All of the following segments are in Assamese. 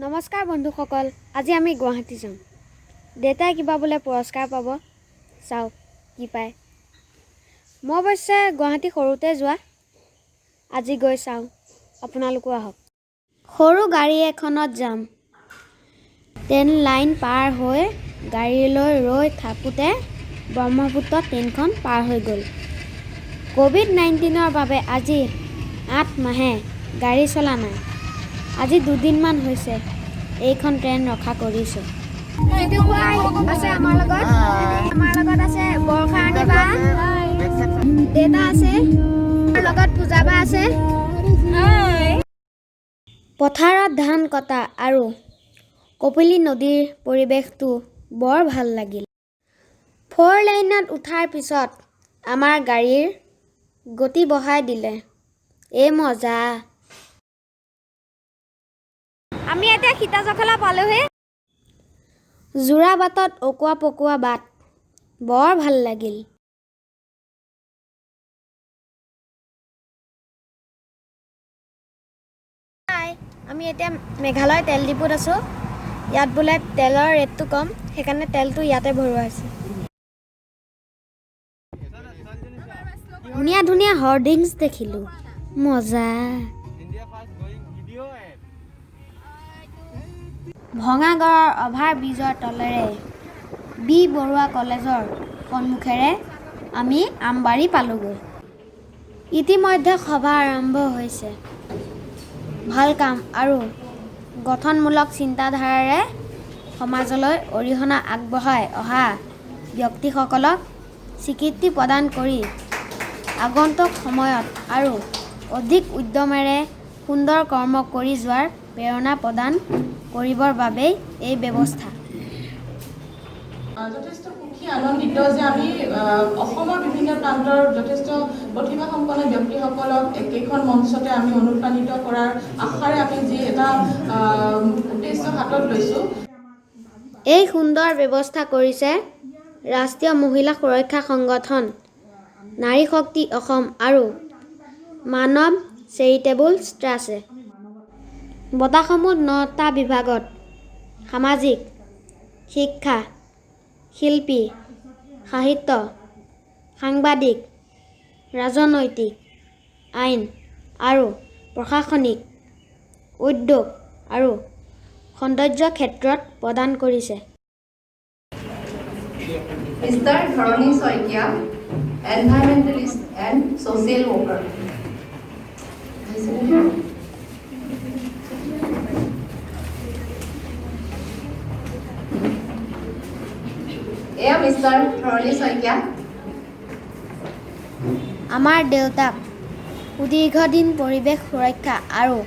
নমস্কাৰ বন্ধুসকল, আজি আমি গুৱাহাটী যাম। দেউতাই কিবা বোলে পুৰস্কাৰ পাব, চাওক কি পায়। মই অৱশ্যে গুৱাহাটী সৰুতে যোৱা, আজি গৈ চাওঁ, আপোনালোকো আহক। সৰু গাড়ী এখনত যাম। ট্ৰেইন লাইন পাৰ হৈ গাড়ীলৈ ৰৈ থাকোঁতে ব্ৰহ্মপুত্ৰ ট্ৰেইনখন পাৰ হৈ গ'ল। ক'ভিড-19ৰ বাবে আজি 8 মাহে গাড়ী চলা নাই। আজি 2 দিনমান হৈছে এইখন ট্ৰেইন ৰখা কৰিছে। আমাৰ লগত আছে বৰষাৰাণী বা, দেউতা আছে, লগত পূজা বা আছে। পথাৰত ধান কটা আৰু কপিলী নদীৰ পৰিৱেশটো বৰ ভাল লাগিল। 4 লেইনত উঠাৰ পিছত আমাৰ গাড়ীৰ গতি বঢ়াই দিলে। এই মজা। আমি এতিয়া সীতাজখলা পালোহি। যোৰাবাটত অকোৱা পকোৱা বাট, বৰ ভাল লাগিল। আমি এতিয়া মেঘালয় তেল ডিপুত আছোঁ। ইয়াত বোলে তেলৰ ৰেটটো কম, সেইকাৰণে তেলটো ইয়াতে ভৰোৱা হৈছে। ধুনীয়া ধুনীয়া হৰ্ডিংছ দেখিলোঁ, মজা। ভঙাগড়ৰ অভাৰ ব্ৰিজৰ তলেৰে বি বৰুৱা কলেজৰ সন্মুখেৰে আমি আমবাৰী পালোগৈ। ইতিমধ্যে সভা আৰম্ভ হৈছে। ভাল কাম আৰু গঠনমূলক চিন্তাধাৰাৰে সমাজলৈ অৰিহণা আগবঢ়াই অহা ব্যক্তিসকলক স্বীকৃতি প্ৰদান কৰি আগন্তুক সময়ত আৰু অধিক উদ্যমেৰে সুন্দৰ কৰ্ম কৰি যোৱাৰ প্ৰেৰণা প্ৰদান কৰিবৰ বাবেই এই ব্যৱস্থা। যথেষ্ট সুখী আনন্দিত যে আমি অসমৰ বিভিন্ন প্ৰান্তৰ যথেষ্ট প্ৰতিভাসম্পন্ন ব্যক্তিসকলক একেখন মঞ্চতে আমি অনুপ্ৰাণিত কৰাৰ আশাৰে আমি যি এটা উদ্দেশ্য হাতত লৈছোঁ। এই সুন্দৰ ব্যৱস্থা কৰিছে ৰাষ্ট্ৰীয় মহিলা সুৰক্ষা সংগঠন, নাৰী শক্তি অসম আৰু মানৱ চেৰিটেবল ট্ৰাষ্টে। বঁটাসমূহ 9টা বিভাগত: সামাজিক, শিক্ষা, শিল্পী, সাহিত্য, সাংবাদিক, ৰাজনৈতিক, আইন আৰু প্ৰশাসনিক, উদ্যোগ আৰু সৌন্দৰ্য ক্ষেত্ৰত প্ৰদান কৰিছে। Mr. Dharani Soikia, environmentalist and social worker. Mr. Dharani Soikia. আমাৰ দেউতাক সুদীৰ্ঘদিন পৰিৱেশ সুৰক্ষা আৰু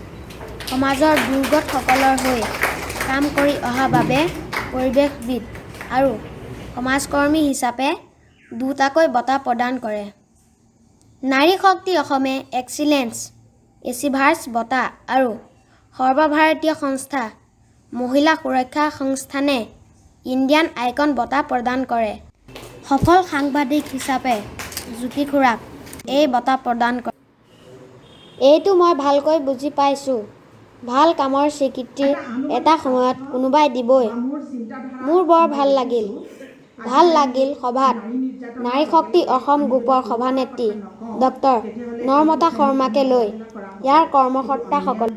সমাজৰ দুৰ্গতসকলৰ হৈ কাম কৰি অহা বাবে পৰিৱেশবিদ আৰু সমাজকৰ্মী হিচাপে 2টাকৈ বঁটা প্ৰদান কৰে। নাৰী শক্তি অসমে এক্সিলেন্স এচিভাৰ্ছ বঁটা আৰু সৰ্বভাৰতীয় সংস্থা মহিলা সুৰক্ষা সংস্থানে ইণ্ডিয়ান আইকন বঁটা প্ৰদান কৰে। সফল সাংবাদিক হিচাপে জ্যোতি খুৰাক এই বঁটা প্ৰদান কৰে। এইটো মই ভালকৈ বুজি পাইছোঁ। ভাল কামৰ স্বীকৃতি এটা সময়ত কোনোবাই দিবই। মোৰ বৰ ভাল লাগিল। সভাত নাৰী শক্তি অসম গ্ৰুপৰ সভানেত্ৰী ডক্টৰ নৰ্মদা শৰ্মাকে লৈ ইয়াৰ কৰ্মকৰ্তাসকল।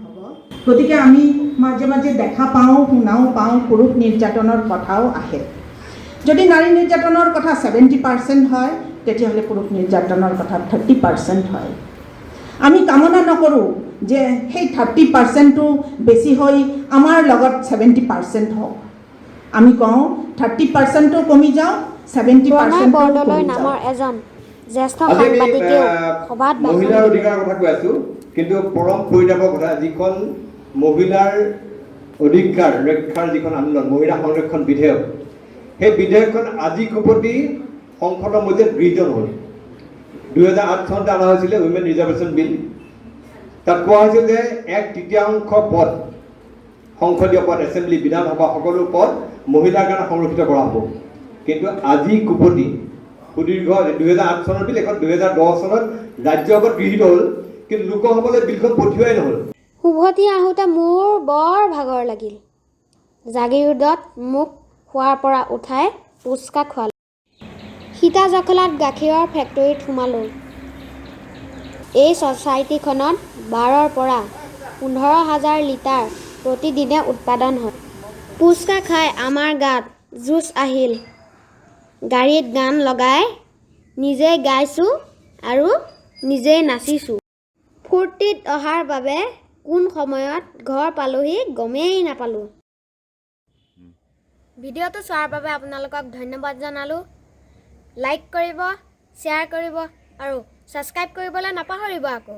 গতিকে আমি মাজে মাজে দেখা পাওঁ, শুনাও পাওঁ, পুৰুষ নিৰ্যাতনৰ কথাও আহে। যদি নাৰী নিৰ্যাতনৰ কথা 70% হয়, তেতিয়াহ'লে পুৰুষ নিৰ্যাতনৰ কথা 30% হয়। আমি কামনা নকৰোঁ যে সেই 30%টো বেছি হৈ আমাৰ লগত 70% হওক। আমি কওঁ 30%টো কমি যাওক, 70%টো কমি নামৰ এজন জ্যেষ্ঠ সাংবাদিকেও সভাত মহিলাৰ অধিকাৰৰ কথা কৈ আছোঁ, কিন্তু পৰম পৰিতাপৰ কথা, যিখন মহিলাৰ অধিকাৰ ৰক্ষাৰ যিখন আন্দোলন, মহিলা সংৰক্ষণ বিধেয়ক, সেই বিধেয়কখন আজি খুবতি সংসদৰ মজিয়াত গৃহীত হ'ল। 2008 চনতে অনা হৈছিলে উইমেন ৰিজাৰ্ভেশ্যন বিল। তাত কোৱা হৈছিল যে 1/3 পদ, সংসদীয় পদ, এছেম্বলি, বিধানসভা সকলো পদ মহিলাৰ কাৰণে সংৰক্ষিত কৰা হ'ব। কিন্তু আজি কুপতি সুদীৰ্ঘ 2008 চনৰ বিল, এখন 2010 চনত ৰাজ্যসভাত গৃহীত হ'ল, কিন্তু লোকসভালৈ বিলখন পঠিওৱাই নহ'ল। উভতি আহোঁতে মোৰ বৰ ভাগৰ লাগিল। জাগিৰোডত মোক শোৱাৰ পৰা উঠাই পুচকা খোৱালে। সীতা জখলাত গাখীৰৰ ফেক্টৰীত সোমালোঁ। এই ছ'চাইটিখনত 12ৰ পৰা 15,000 লিটাৰ প্ৰতিদিনে উৎপাদন হয়। পুচকা খাই আমাৰ গাত জোচ আহিল। গাড়ীত গান লগাই নিজেই গাইছোঁ আৰু নিজেই নাচিছোঁ। ফূৰ্তিত অহাৰ বাবে কোন সময়ত ঘৰ পালোহি গমেই নাপালোঁ। ভিডিঅ'টো চোৱাৰ বাবে আপোনালোকক ধন্যবাদ জনালোঁ। লাইক কৰিব, শ্বেয়াৰ কৰিব আৰু ছাবস্ক্ৰাইব কৰিবলৈ নাপাহৰিব আকৌ।